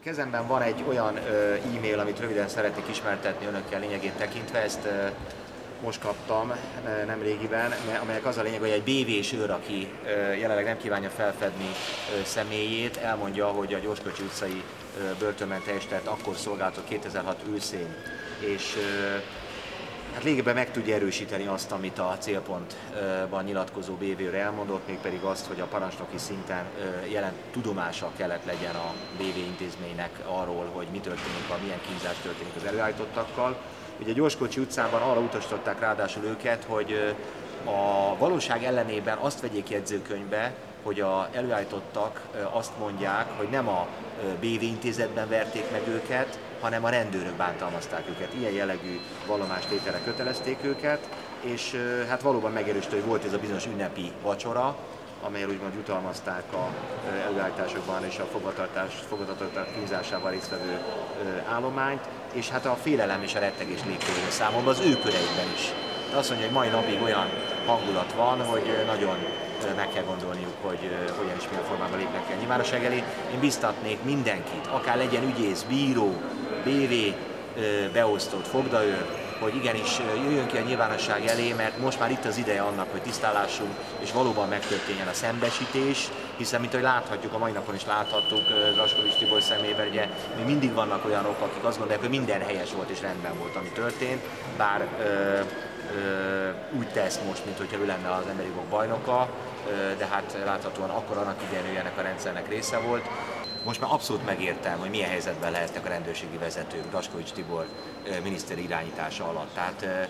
kezemben van egy olyan e-mail, amit röviden szeretnék ismertetni önökkel lényegét tekintve. Ezt most kaptam nemrégiben, amelyek az a lényeg, hogy egy BV-s őr, aki jelenleg nem kívánja felfedni személyét, elmondja, hogy a Gyorskocsi utcai börtönben teljesített akkor szolgálatot 2006 őszén, és hát lényegében meg tudja erősíteni azt, amit a Célpontban nyilatkozó BV-ről elmondott, mégpedig azt, hogy a parancsnoki szinten jelen tudomása kellett legyen a BV intézménynek arról, hogy mi történik, milyen kínzás történik az előállítottakkal. Ugye a Gyorskocsi utcában arra utasították ráadásul őket, hogy a valóság ellenében azt vegyék jegyzőkönyvbe, hogy az előállítottak azt mondják, hogy nem a BV intézetben verték meg őket, hanem a rendőrök bántalmazták őket. Ilyen jellegű vallomástételre kötelezték őket, és hát valóban megerősítő, hogy volt ez a bizonyos ünnepi vacsora, amelyel úgymond jutalmazták az előállításokban és a fogvatartottak kínzásával résztvevő állományt, és hát a félelem és a rettegés légkörében számomra az ő köreikben is. De azt mondja, hogy mai napig olyan hangulat van, hogy nagyon meg kell gondolniuk, hogy hogyan és milyen formában lépnek el nyilvánosság elé. Én biztatnék mindenkit, akár legyen ügyész, bíró, BV, beosztott, fogdaőr, hogy igenis jöjjön ki a nyilvánosság elé, mert most már itt az ideje annak, hogy tisztállásunk, és valóban megtörténjen a szembesítés, hiszen, mint ahogy láthatjuk, a mai napon is láthattuk Draskovics Tibor szemében, ugye még mindig vannak olyanok, akik azt gondolják, hogy minden helyes volt és rendben volt, ami történt, bár úgy tesz most, mintha ő lenne az emberi jogok bajnoka, de hát láthatóan akkor annak idején ő ennek a rendszernek része volt. Most már abszolút megértem, hogy milyen helyzetben lehetnek a rendőrségi vezetők Draskovics Tibor miniszter irányítása alatt. Tehát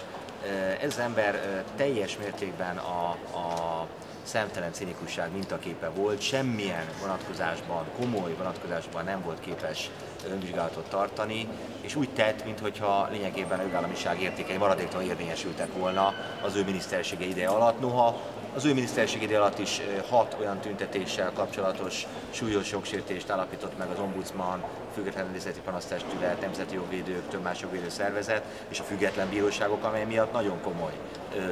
ez az ember teljes mértékben a szemtelen cinikusság mintaképe volt, semmilyen vonatkozásban, komoly vonatkozásban nem volt képes önvizsgálatot tartani, és úgy tett, mintha lényegében a jogállamiság értékei maradéktalanul érvényesültek volna az ő minisztersége ideje alatt. Noha az ő miniszterség ideje alatt is 6 olyan tüntetéssel kapcsolatos súlyos jogsértést állapított meg az ombudsman, Független Rendészeti Panasztestület, Nemzeti Jogvédők, több más jogvédő szervezet és a független bíróságok, amely miatt nagyon komoly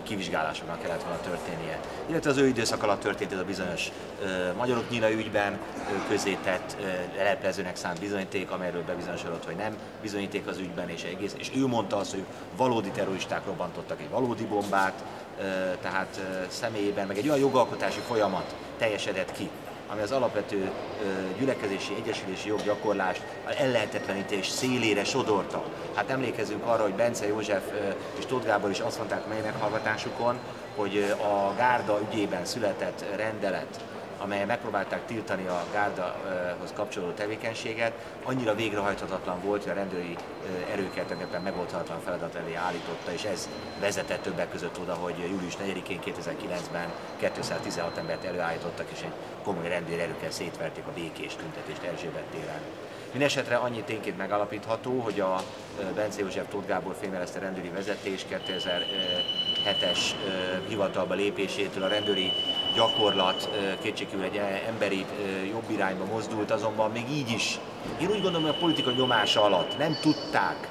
kivizsgálásoknak kellett volna történnie. Illetve az ő időszak alatt történt ez a bizonyos Magyarok Nyíla ügyben közzétett leleplezőnek szánt bizonyíték, amelyről bebizonyosodott, hogy nem bizonyíték az ügyben, és ő mondta azt, hogy valódi terroristák robbantottak egy valódi bombát, tehát személyében, meg egy olyan jogalkotási folyamat teljesedett ki, ami az alapvető gyülekezési, egyesülési joggyakorlást ellehetetlenítés szélére sodorta. Hát emlékezzünk arra, hogy Bence József és Tóth Gábor is azt mondták mely meghallgatásukon, hogy a gárda ügyében született rendelet, amelyen megpróbálták tiltani a gárdahoz kapcsolódó tevékenységet, annyira végrehajthatatlan volt, hogy a rendőri erőket tulajdonképpen megoldhatatlan feladat elé állította, és ez vezetett többek között oda, hogy július 4-én 2009-ben 216 embert előállítottak, és egy komoly rendőri erőkkel szétverték a békés tüntetést Erzsébet téren. Mindenesetre annyi tényként megalapítható, hogy a Bence József Tóth Gábor fémjelezte rendőri vezetés 2007-es hivatalba lépésétől a rendőri gyakorlat kétségkívül egy emberi jobb irányba mozdult, azonban még így is, én úgy gondolom, hogy a politika nyomása alatt nem tudták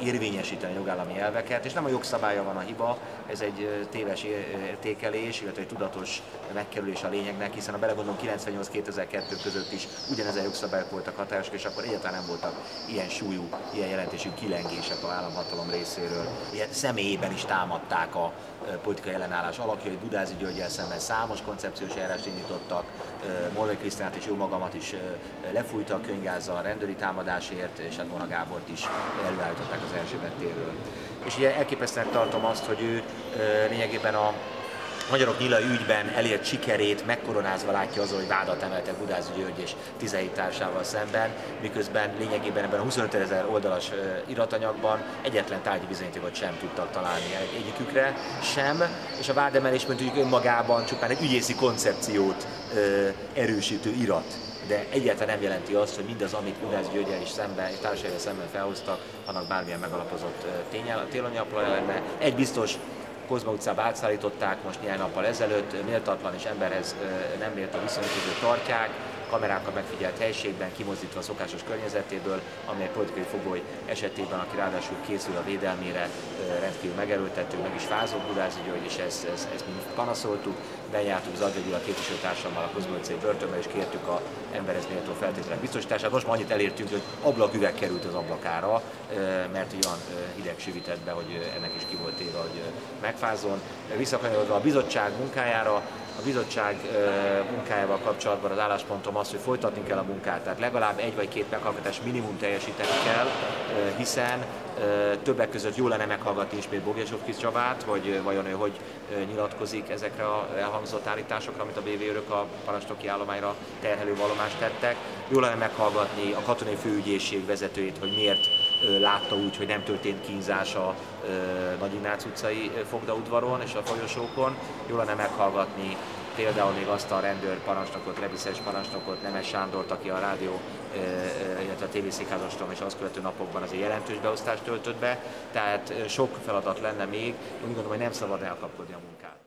érvényesíteni a jogállami elveket, és nem a jogszabálya van a hiba, ez egy téves értékelés, illetve egy tudatos megkerülés a lényegnek, hiszen ha belegondolom 98-2002 között is ugyanezen jogszabályok voltak hatályosak, és akkor egyáltalán nem voltak ilyen súlyú, ilyen jelentésű kilengések az államhatalom részéről. Ilyen személyében is támadták a politikai ellenállás alakjait, Budázi Györggyel szemben számos koncepciós eljárást indítottak, Molnár Krisztinát és jó magamat is lefújtak könyvgázzal a rendőri támadásért, és hát Vona Gábort is előállították az Erzsébet térről. És ugye elképesztően tartom azt, hogy ő lényegében a Magyarok Nyíla ügyben elért sikerét megkoronázva látja azzal, hogy vádat emeltek Budázi György és 17 társával szemben, miközben lényegében ebben a 25 000 oldalas iratanyagban egyetlen tárgyi bizonyítékot sem tudtak találni egyikükre sem, és a vádemelés mondjuk önmagában csupán egy ügyészi koncepciót erősítő irat. De egyáltalán nem jelenti azt, hogy mindaz, amit Budázi Györggyel is szemben, és társaival szemben felhoztak, annak bármilyen megalapozott tényalapja lenne. Egy biztos, Kozma utcába átszállították most néhány nappal ezelőtt, méltatlan és emberhez nem méltó viszonyok között tartják, kamerákkal megfigyelt helységben, kimozdítva a szokásos környezetéből, ami egy politikai fogoly esetében, aki ráadásul készül a védelmére, rendkívül megerőltető, meg is fázott Gudázi György, és ezt mi panaszoltuk. Bejártuk Zadra Gyula képviselőtársammal a Kozmolicai börtönbe, és kértük az emberhez méltó feltételek biztosítását. Most már annyit elértünk, hogy ablaküveg került az ablakára, mert olyan hideg süvített be, hogy ennek is ki volt téve, hogy megfázzon. Visszakanyarodva a bizottság munkájára, a bizottság munkájával kapcsolatban az álláspontom az, hogy folytatni kell a munkát, tehát legalább 1 vagy 2 meghallgatás minimum teljesíteni kell, hiszen többek között jó lenne meghallgatni ismét Bogyasovskis Csabát, hogy vajon ő hogy nyilatkozik ezekre az elhangzott állításokra, amit a BV őrök a parancsnoki állományra terhelő vallomást tettek. Jó lenne meghallgatni a katonai főügyészség vezetőjét, hogy miért látta úgy, hogy nem történt kínzás a Nagy Ignác utcai Fogdaudvaron és a folyosókon. Jó lenne meghallgatni például még azt a rendőrparancsnokot, Rebiszes parancsnokot, Nemes Sándort, aki a rádió, illetve a tévészékházastrom és azt követő napokban azért jelentős beosztást töltött be, tehát sok feladat lenne még, úgy gondolom, hogy nem szabad elkapkodni a munkát.